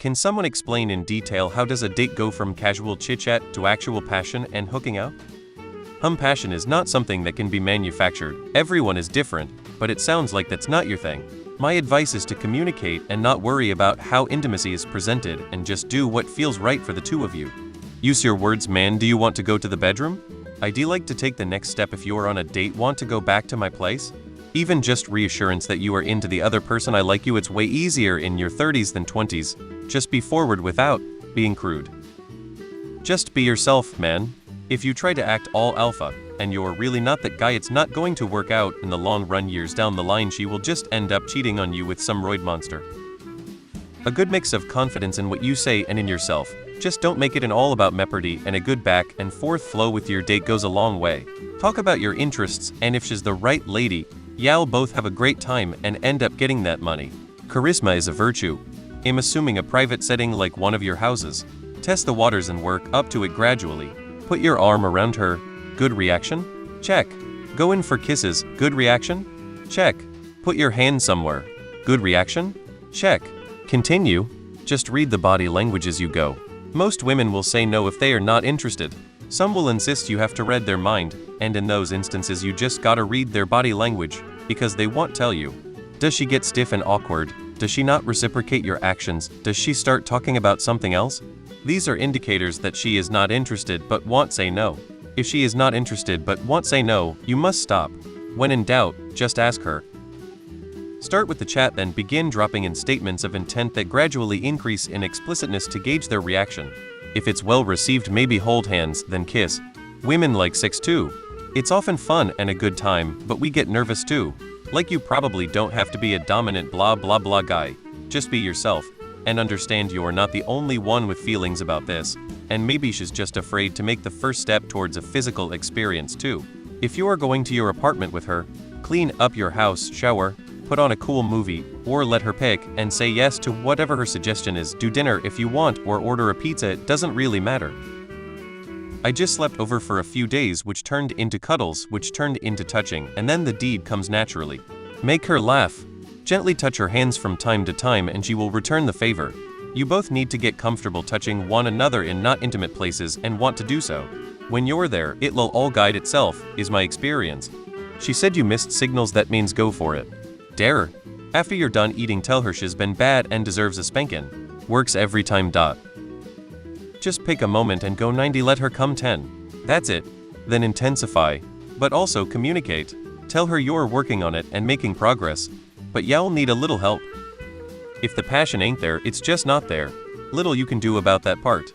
Can someone explain in detail how does a date go from casual chit-chat to actual passion and hooking out? Passion is not something that can be manufactured. Everyone is different, but it sounds like that's not your thing. My advice is to communicate and not worry about how intimacy is presented and just do what feels right for the two of you. Use your words, man. Do you want to go to the bedroom? I'd like to take the next step if you are on a date. Want to go back to my place? Even just reassurance that you are into the other person. I like you. It's way easier in your 30s than 20s. Just be forward without being crude. Just be yourself, man. If you try to act all alpha, and you're really not that guy, it's not going to work out in the long run. Years down the line, she will just end up cheating on you with some roid monster. A good mix of confidence in what you say and in yourself. Just don't make it an all about mepardy, and a good back and forth flow with your date goes a long way. Talk about your interests, and if she's the right lady, y'all both have a great time and end up getting that money. Charisma is a virtue. I'm assuming a private setting like one of your houses. Test the waters and work up to it gradually. Put your arm around her. Good reaction? Check. Go in for kisses. Good reaction? Check. Put your hand somewhere. Good reaction? Check. Continue. Just read the body language as you go. Most women will say no if they are not interested. Some will insist you have to read their mind, and in those instances you just gotta read their body language, because they won't tell you. Does she get stiff and awkward? Does she not reciprocate your actions? Does she start talking about something else? These are indicators that she is not interested but won't say no. If she is not interested but won't say no, you must stop. When in doubt, just ask her. Start with the chat, then begin dropping in statements of intent that gradually increase in explicitness to gauge their reaction. If it's well received, maybe hold hands, then kiss. Women like sex too. It's often fun and a good time, but we get nervous too. Like, you probably don't have to be a dominant blah blah blah guy. Just be yourself, and understand you're not the only one with feelings about this, and maybe she's just afraid to make the first step towards a physical experience too. If you are going to your apartment with her, clean up your house, shower, put on a cool movie, or let her pick and say yes to whatever her suggestion is. Do dinner if you want, or order a pizza. It doesn't really matter. I just slept over for a few days, which turned into cuddles, which turned into touching, and then the deed comes naturally. Make her laugh. Gently touch her hands from time to time and she will return the favor. You both need to get comfortable touching one another in not intimate places and want to do so. When you're there, it'll all guide itself, is my experience. She said you missed signals. That means go for it. Dare her. After you're done eating, tell her she's been bad and deserves a spankin'. Works every time. Just pick a moment and go 90. Let her come 10. That's it. Then intensify. But also communicate. Tell her you're working on it and making progress. But y'all need a little help. If the passion ain't there, it's just not there. Little you can do about that part.